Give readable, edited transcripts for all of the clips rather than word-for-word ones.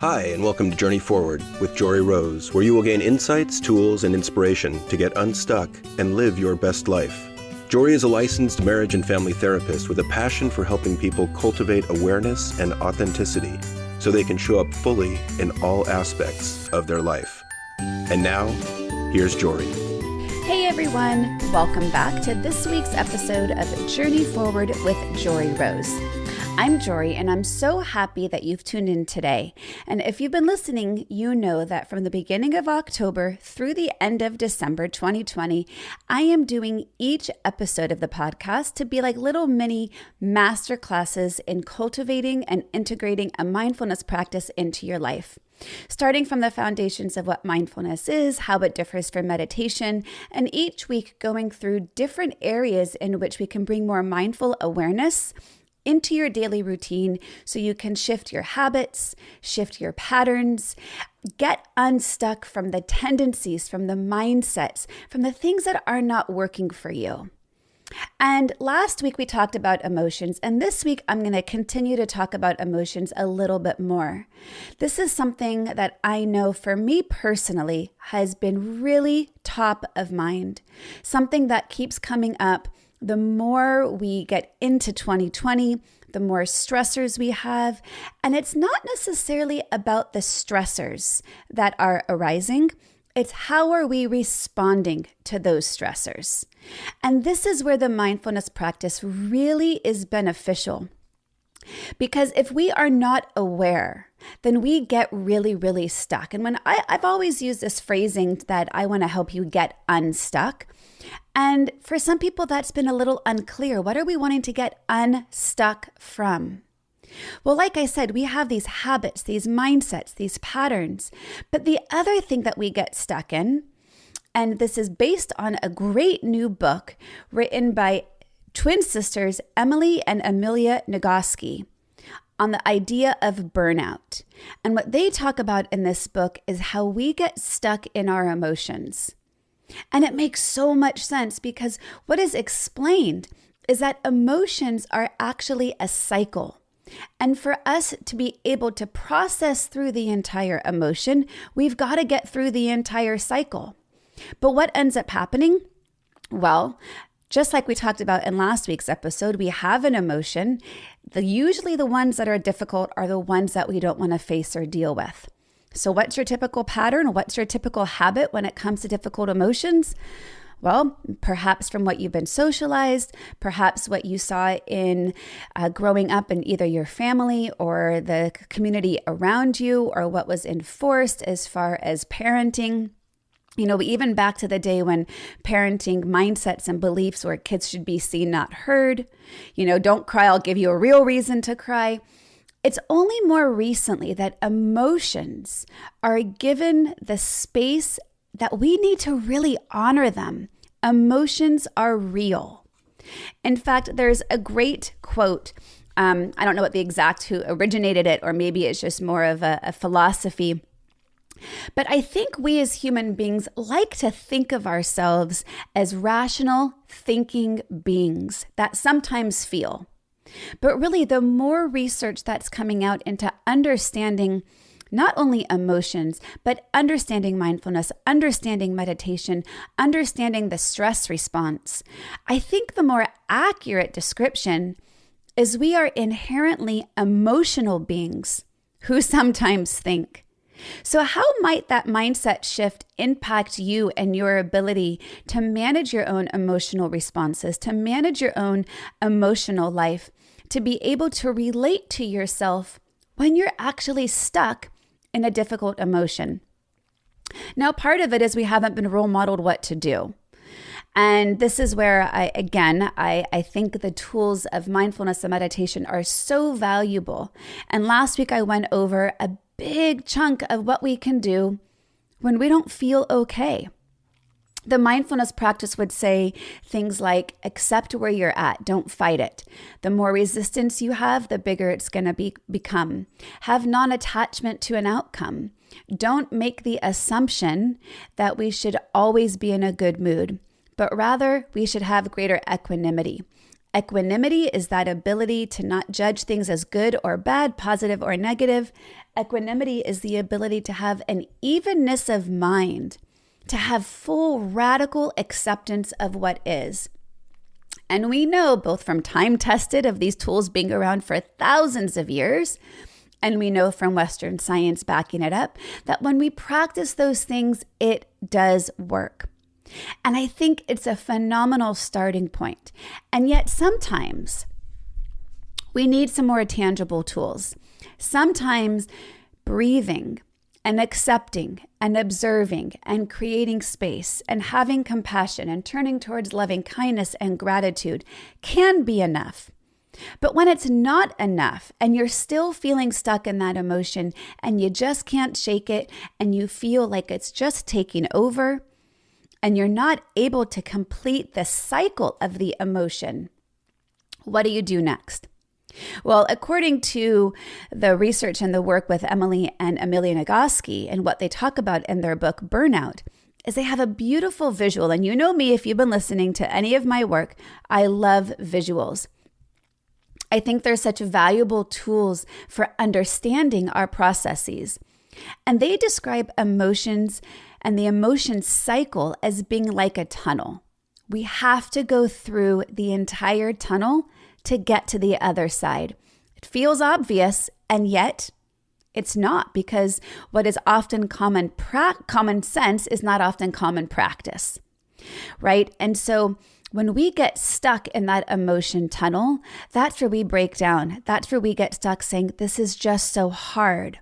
Hi, and welcome to Journey Forward with Jory Rose, where you will gain insights, tools, and inspiration to get unstuck and live your best life. Jory is a licensed marriage and family therapist with a passion for helping people cultivate awareness and authenticity so they can show up fully in all aspects of their life. And now, here's Jory. Hey everyone, welcome back to this week's episode of Journey Forward with Jory Rose. I'm Jory, and I'm so happy that you've tuned in today. And if you've been listening, you know that from the beginning of October through the end of December 2020, I am doing each episode of the podcast to be like little mini masterclasses in cultivating and integrating a mindfulness practice into your life. Starting from the foundations of what mindfulness is, how it differs from meditation, and each week going through different areas in which we can bring more mindful awareness into your daily routine so you can shift your habits, shift your patterns, get unstuck from the tendencies, from the mindsets, from the things that are not working for you. And last week we talked about emotions, and this week I'm going to continue to talk about emotions a little bit more. This is something that I know for me personally has been really top of mind, something that keeps coming up. The more we get into 2020, the more stressors we have. And it's not necessarily about the stressors that are arising. It's how are we responding to those stressors? And this is where the mindfulness practice really is beneficial. Because if we are not aware, then we get really, really stuck. And when I've always used this phrasing that I want to help you get unstuck. And for some people, that's been a little unclear. What are we wanting to get unstuck from? Well, like I said, we have these habits, these mindsets, these patterns. But the other thing that we get stuck in, and this is based on a great new book written by twin sisters, Emily and Amelia Nagoski, on the idea of burnout. And what they talk about in this book is how we get stuck in our emotions. And it makes so much sense because what is explained is that emotions are actually a cycle. And for us to be able to process through the entire emotion, we've got to get through the entire cycle. But what ends up happening? Well, just like we talked about in last week's episode, we have an emotion. Usually the ones that are difficult are the ones that we don't want to face or deal with. So what's your typical pattern? What's your typical habit when it comes to difficult emotions? Well, perhaps from what you've been socialized, perhaps what you saw in growing up in either your family or the community around you, or what was enforced as far as parenting. You know, even back to the day when parenting mindsets and beliefs where kids should be seen, not heard. You know, don't cry, I'll give you a real reason to cry. It's only more recently that emotions are given the space that we need to really honor them. Emotions are real. In fact, there's a great quote. I don't know what the exact who originated it, or maybe it's just more of a philosophy. But I think we as human beings like to think of ourselves as rational, thinking beings that sometimes feel. But really, the more research that's coming out into understanding not only emotions, but understanding mindfulness, understanding meditation, understanding the stress response, I think the more accurate description is we are inherently emotional beings who sometimes think. So how might that mindset shift impact you and your ability to manage your own emotional responses, to manage your own emotional life, to be able to relate to yourself when you're actually stuck in a difficult emotion? Now, part of it is we haven't been role modeled what to do. And this is where I think the tools of mindfulness and meditation are so valuable. And last week I went over a big chunk of what we can do when we don't feel okay. The mindfulness practice would say things like, accept where you're at, don't fight it. The more resistance you have, the bigger it's going to become. Have non-attachment to an outcome. Don't make the assumption that we should always be in a good mood, but rather we should have greater equanimity. Equanimity is that ability to not judge things as good or bad, positive or negative. Equanimity is the ability to have an evenness of mind, to have full radical acceptance of what is. And we know, both from time tested of these tools being around for thousands of years, and we know from Western science backing it up, that when we practice those things, it does work. And I think it's a phenomenal starting point. And yet sometimes we need some more tangible tools. Sometimes breathing and accepting and observing and creating space and having compassion and turning towards loving kindness and gratitude can be enough. But when it's not enough and you're still feeling stuck in that emotion and you just can't shake it and you feel like it's just taking over and you're not able to complete the cycle of the emotion, what do you do next? Well, according to the research and the work with Emily and Amelia Nagoski and what they talk about in their book, Burnout, is they have a beautiful visual. And you know me, if you've been listening to any of my work, I love visuals. I think they're such valuable tools for understanding our processes. And they describe emotions and the emotion cycle as being like a tunnel. We have to go through the entire tunnel to get to the other side. It feels obvious, and yet it's not, because what is often common sense is not often common practice, right? And so when we get stuck in that emotion tunnel, that's where we break down. That's where we get stuck saying, this is just so hard.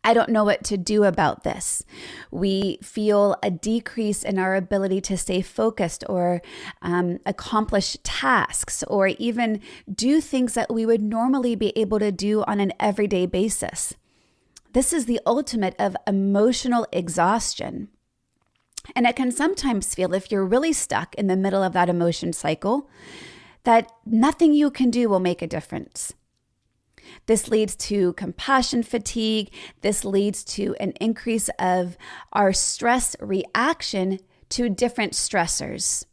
I don't know what to do about this. We feel a decrease in our ability to stay focused or accomplish tasks or even do things that we would normally be able to do on an everyday basis. This is the ultimate of emotional exhaustion. And it can sometimes feel, if you're really stuck in the middle of that emotion cycle, that nothing you can do will make a difference. This leads to compassion fatigue. This leads to an increase of our stress reaction to different stressors.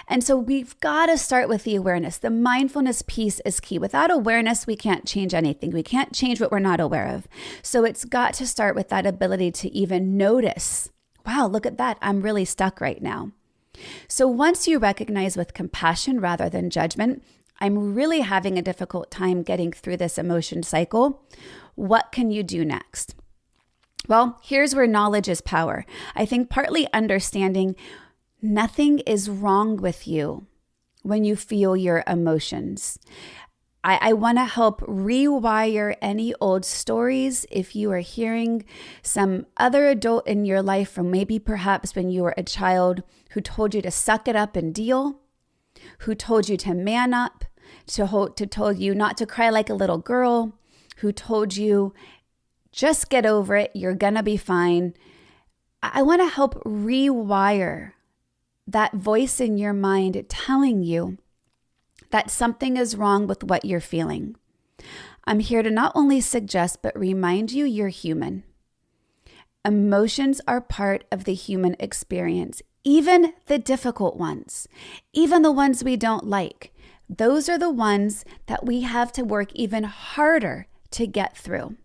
And so we've got to start with the awareness. The mindfulness piece is key. Without awareness, we can't change anything. We can't change what we're not aware of. So it's got to start with that ability to even notice, wow, look at that. I'm really stuck right now. So once you recognize with compassion rather than judgment, I'm really having a difficult time getting through this emotion cycle. What can you do next? Well, here's where knowledge is power. I think partly understanding nothing is wrong with you when you feel your emotions. I want to help rewire any old stories. If you are hearing some other adult in your life from maybe perhaps when you were a child who told you to suck it up and deal, who told you to man up, told you not to cry like a little girl, who told you just get over it, you're gonna be fine. I want to help rewire that voice in your mind telling you that something is wrong with what you're feeling. I'm here to not only suggest, but remind you you're human. Emotions are part of the human experience, even the difficult ones, even the ones we don't like. Those are the ones that we have to work even harder to get through.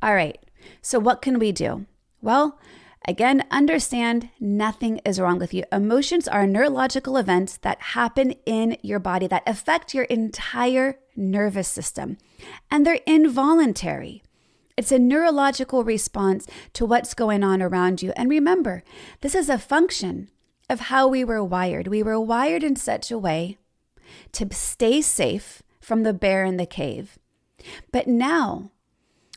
All right, so what can we do? Well, again, understand nothing is wrong with you. Emotions are neurological events that happen in your body that affect your entire nervous system, and they're involuntary. It's a neurological response to what's going on around you. And remember, this is a function of how we were wired. We were wired in such a way to stay safe from the bear in the cave. But now,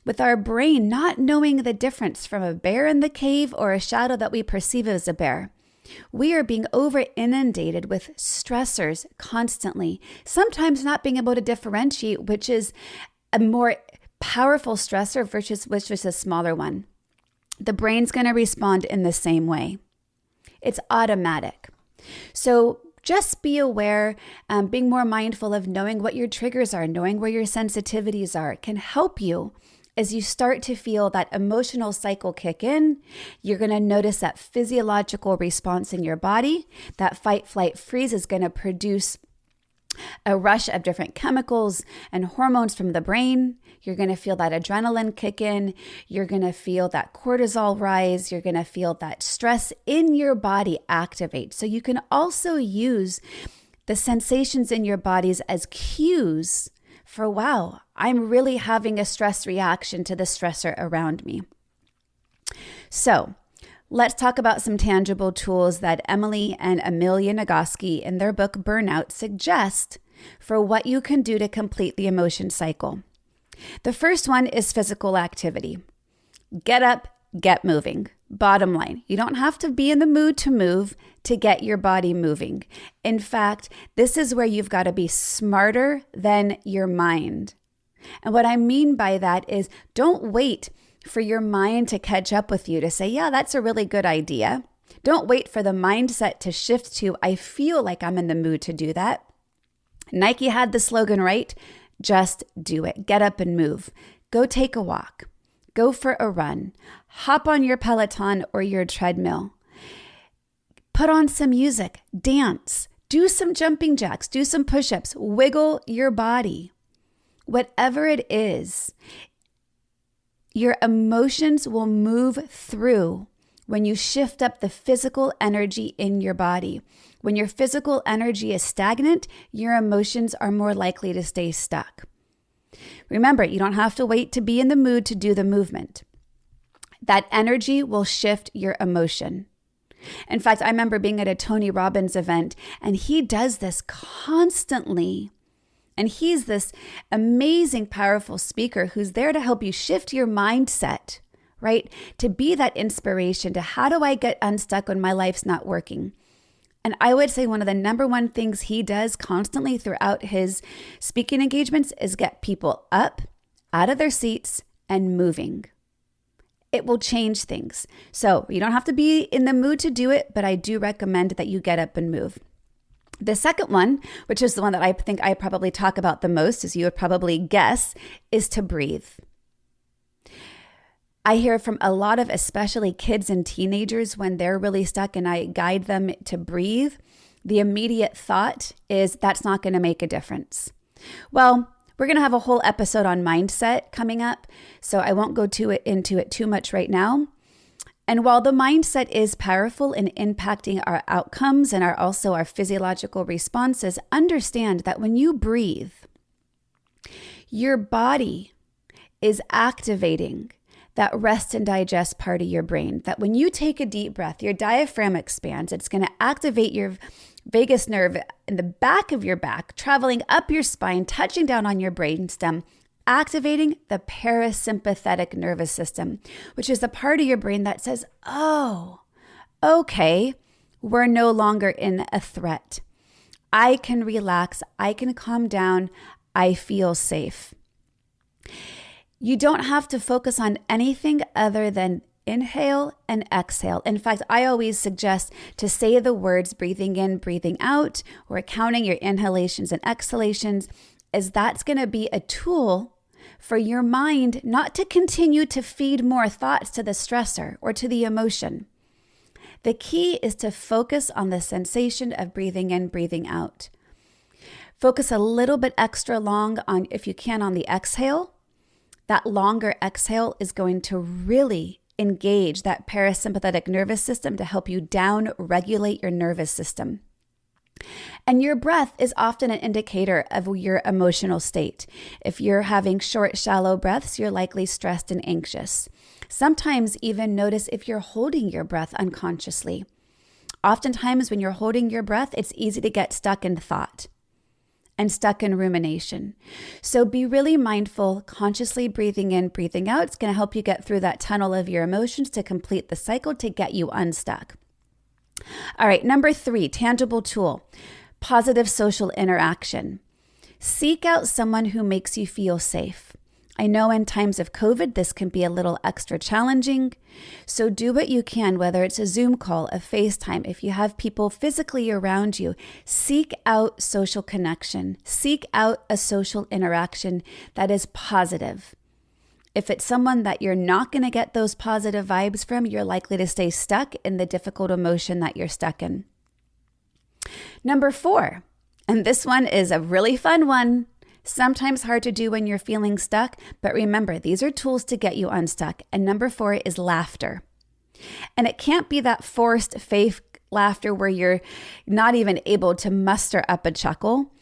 with our brain not knowing the difference from a bear in the cave or a shadow that we perceive as a bear, we are being over inundated with stressors constantly, sometimes not being able to differentiate which is a more powerful stressor versus which is a smaller one. The brain's going to respond in the same way. It's automatic. So just be aware, being more mindful of knowing what your triggers are, knowing where your sensitivities are. It can help you as you start to feel that emotional cycle kick in. You're going to notice that physiological response in your body. That fight, flight, freeze is going to produce a rush of different chemicals and hormones from the brain. You're going to feel that adrenaline kick in. You're going to feel that cortisol rise. You're going to feel that stress in your body activate. So you can also use the sensations in your bodies as cues for, wow, I'm really having a stress reaction to the stressor around me. So let's talk about some tangible tools that Emily and Amelia Nagoski in their book Burnout suggest for what you can do to complete the emotion cycle. The first one is physical activity. Get up, get moving. Bottom line, you don't have to be in the mood to move to get your body moving. In fact, this is where you've got to be smarter than your mind. And what I mean by that is don't wait for your mind to catch up with you to say, yeah, that's a really good idea. Don't wait for the mindset to shift to, I feel like I'm in the mood to do that. Nike had the slogan right. Just do it. Get up and move. Go take a walk. Go for a run. Hop on your Peloton or your treadmill. Put on some music. Dance. Do some jumping jacks. Do some push-ups. Wiggle your body. Whatever it is, your emotions will move through when you shift up the physical energy in your body. When your physical energy is stagnant, your emotions are more likely to stay stuck. Remember, you don't have to wait to be in the mood to do the movement. That energy will shift your emotion. In fact, I remember being at a Tony Robbins event, and he does this constantly. And he's this amazing, powerful speaker who's there to help you shift your mindset, right? To be that inspiration to how do I get unstuck when my life's not working? And I would say one of the number one things he does constantly throughout his speaking engagements is get people up, out of their seats, and moving. It will change things. So you don't have to be in the mood to do it, but I do recommend that you get up and move. The second one, which is the one that I think I probably talk about the most, as you would probably guess, is to breathe. I hear from a lot of especially kids and teenagers when they're really stuck and I guide them to breathe, the immediate thought is that's not going to make a difference. Well, we're going to have a whole episode on mindset coming up, so I won't go into it too much right now. And while the mindset is powerful in impacting our outcomes and also our physiological responses, understand that when you breathe, your body is activating that rest and digest part of your brain. That when you take a deep breath, your diaphragm expands. It's going to activate your vagus nerve in the back of your back, traveling up your spine, touching down on your brainstem, activating the parasympathetic nervous system, which is the part of your brain that says, oh, okay, we're no longer in a threat. I can relax. I can calm down. I feel safe. You don't have to focus on anything other than inhale and exhale. In fact, I always suggest to say the words breathing in, breathing out, or counting your inhalations and exhalations, as that's going to be a tool for your mind not to continue to feed more thoughts to the stressor or to the emotion. The key is to focus on the sensation of breathing in, breathing out. Focus a little bit extra long on, if you can, on the exhale. That longer exhale is going to really engage that parasympathetic nervous system to help you down-regulate your nervous system. And your breath is often an indicator of your emotional state. If you're having short, shallow breaths, you're likely stressed and anxious. Sometimes even notice if you're holding your breath unconsciously. Oftentimes when you're holding your breath, it's easy to get stuck in thought and stuck in rumination. So be really mindful, consciously breathing in, breathing out. It's going to help you get through that tunnel of your emotions to complete the cycle to get you unstuck. All right, number 3, tangible tool, positive social interaction. Seek out someone who makes you feel safe. I know in times of COVID, this can be a little extra challenging. So do what you can, whether it's a Zoom call, a FaceTime. If you have people physically around you, seek out social connection. Seek out a social interaction that is positive. If it's someone that you're not going to get those positive vibes from, you're likely to stay stuck in the difficult emotion that you're stuck in. Number 4, And this one is a really fun one. Sometimes hard to do when you're feeling stuck, but remember, these are tools to get you unstuck. And number 4 is laughter. And it can't be that forced fake laughter where you're not even able to muster up a chuckle,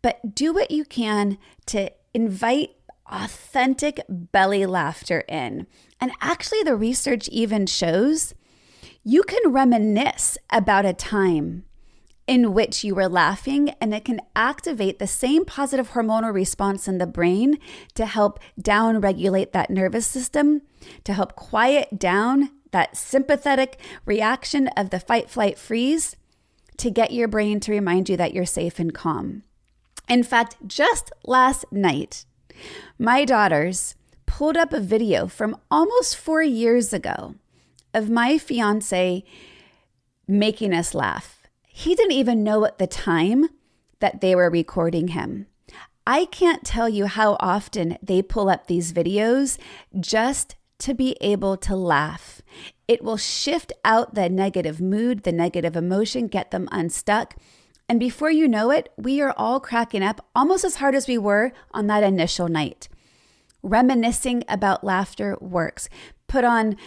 but do what you can to invite authentic belly laughter in. And actually, the research even shows you can reminisce about a time in which you were laughing, and it can activate the same positive hormonal response in the brain to help down-regulate that nervous system, to help quiet down that sympathetic reaction of the fight, flight, freeze, to get your brain to remind you that you're safe and calm. In fact, just last night, my daughters pulled up a video from almost 4 years ago of my fiance making us laugh. He didn't even know at the time that they were recording him. I can't tell you how often they pull up these videos just to be able to laugh. It will shift out the negative mood, the negative emotion, get them unstuck. And before you know it, we are all cracking up almost as hard as we were on that initial night. Reminiscing about laughter works. Put on,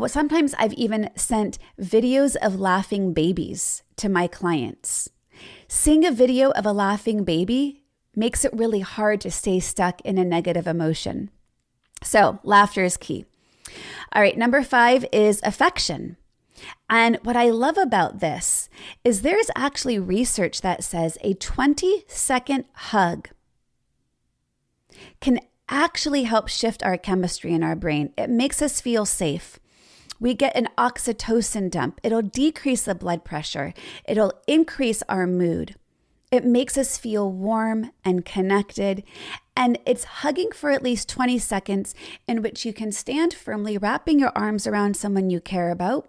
sometimes I've even sent videos of laughing babies to my clients. Seeing a video of a laughing baby makes it really hard to stay stuck in a negative emotion. So laughter is key. All right, number 5 is affection. And what I love about this is there's actually research that says a 20-second hug can actually help shift our chemistry in our brain. It makes us feel safe. We get an oxytocin dump. It'll decrease the blood pressure. It'll increase our mood. It makes us feel warm and connected. And it's hugging for at least 20 seconds in which you can stand firmly, wrapping your arms around someone you care about.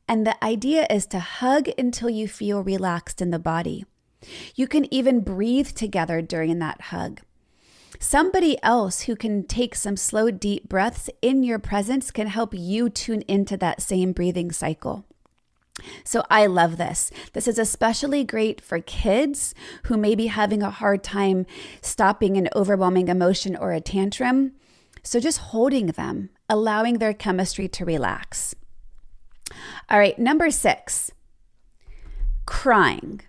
And the idea is to hug until you feel relaxed in the body. You can even breathe together during that hug. Somebody else who can take some slow, deep breaths in your presence can help you tune into that same breathing cycle. So I love this. This is especially great for kids who may be having a hard time stopping an overwhelming emotion or a tantrum. So just holding them, allowing their chemistry to relax. All right, number 6, crying.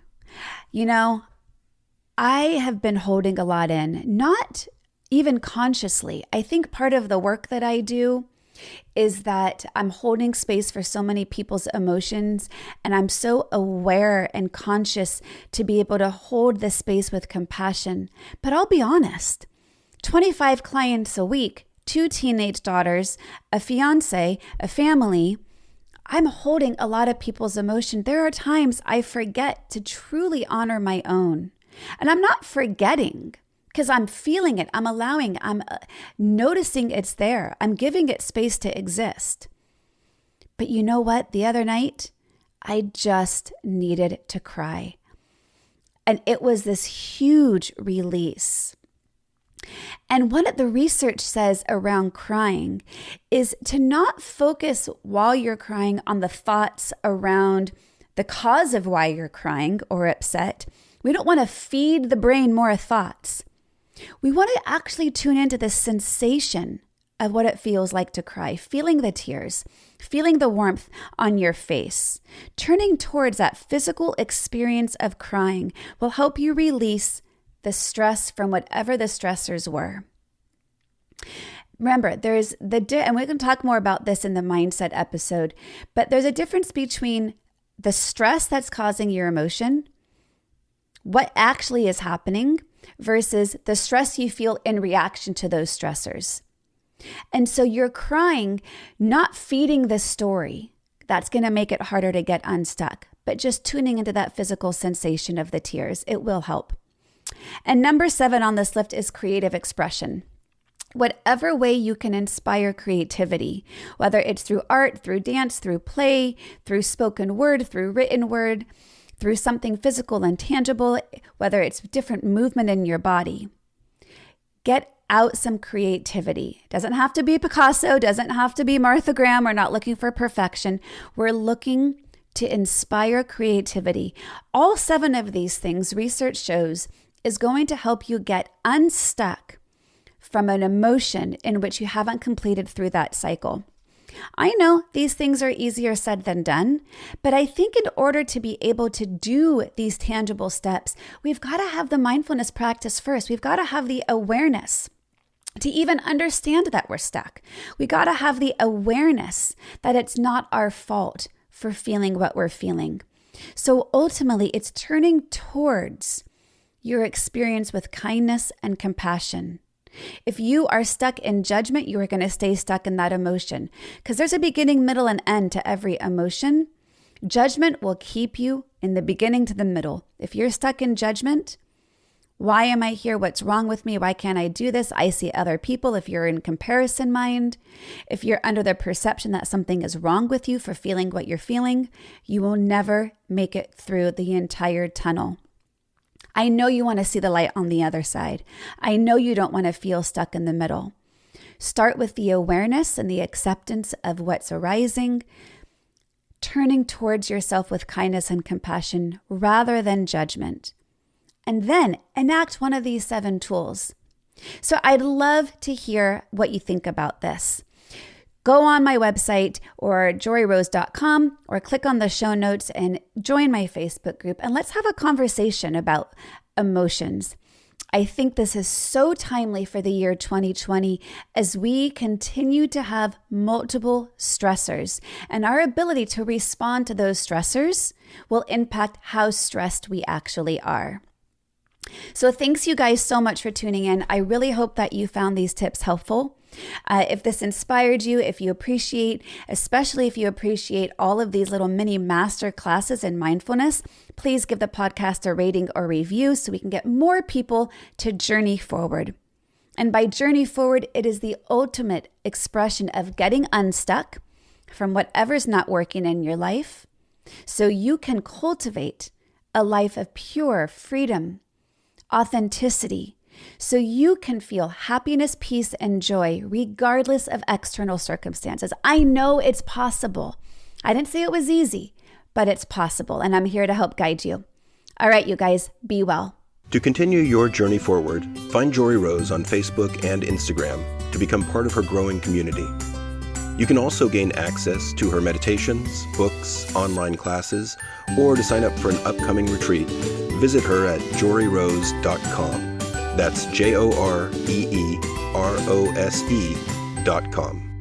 I have been holding a lot in, not even consciously. I think part of the work that I do is that I'm holding space for so many people's emotions, and I'm so aware and conscious to be able to hold this space with compassion. But I'll be honest, 25 clients a week, 2 teenage daughters, a fiance, a family, I'm holding a lot of people's emotion. There are times I forget to truly honor my own. And I'm not forgetting because I'm feeling it. I'm allowing, I'm noticing it's there. I'm giving it space to exist. But you know what? The other night, I just needed to cry. And it was this huge release. And what the research says around crying is to not focus while you're crying on the thoughts around the cause of why you're crying or upset. We don't want to feed the brain more thoughts. We want to actually tune into the sensation of what it feels like to cry, feeling the tears, feeling the warmth on your face. Turning towards that physical experience of crying will help you release the stress from whatever the stressors were. Remember, there's and we can talk more about this in the mindset episode, but there's a difference between the stress that's causing your emotion, what actually is happening, versus the stress you feel in reaction to those stressors. And so you're crying, not feeding the story. That's going to make it harder to get unstuck, but just tuning into that physical sensation of the tears. It will help. And number 7 on this list is creative expression. Whatever way you can inspire creativity, whether it's through art, through dance, through play, through spoken word, through written word, through something physical and tangible, whether it's different movement in your body. Get out some creativity. Doesn't have to be Picasso, doesn't have to be Martha Graham. We're not looking for perfection. We're looking to inspire creativity. All 7 of these things, research shows, is going to help you get unstuck from an emotion in which you haven't completed through that cycle. I know these things are easier said than done, but I think in order to be able to do these tangible steps, we've got to have the mindfulness practice first. We've got to have the awareness to even understand that we're stuck. We got to have the awareness that it's not our fault for feeling what we're feeling. So ultimately, it's turning towards your experience with kindness and compassion. If you are stuck in judgment, you are going to stay stuck in that emotion because there's a beginning, middle, and end to every emotion. Judgment will keep you in the beginning to the middle. If you're stuck in judgment, why am I here? What's wrong with me? Why can't I do this? I see other people. If you're in comparison mind, if you're under the perception that something is wrong with you for feeling what you're feeling, you will never make it through the entire tunnel. I know you want to see the light on the other side. I know you don't want to feel stuck in the middle. Start with the awareness and the acceptance of what's arising, turning towards yourself with kindness and compassion rather than judgment. And then enact one of these 7 tools. So I'd love to hear what you think about this. Go on my website or joryrose.com or click on the show notes and join my Facebook group and let's have a conversation about emotions. I think this is so timely for the year 2020 as we continue to have multiple stressors, and our ability to respond to those stressors will impact how stressed we actually are. So thanks you guys so much for tuning in. I really hope that you found these tips helpful. If this inspired you, especially if you appreciate all of these little mini master classes in mindfulness, please give the podcast a rating or review so we can get more people to journey forward. And by journey forward, it is the ultimate expression of getting unstuck from whatever's not working in your life so you can cultivate a life of pure freedom, authenticity, so you can feel happiness, peace, and joy regardless of external circumstances. I know it's possible. I didn't say it was easy, but it's possible, and I'm here to help guide you. All right, you guys, be well. To continue your journey forward, find Jory Rose on Facebook and Instagram to become part of her growing community. You can also gain access to her meditations, books, online classes, or to sign up for an upcoming retreat. Visit her at joryrose.com. That's JOREEROSE.com.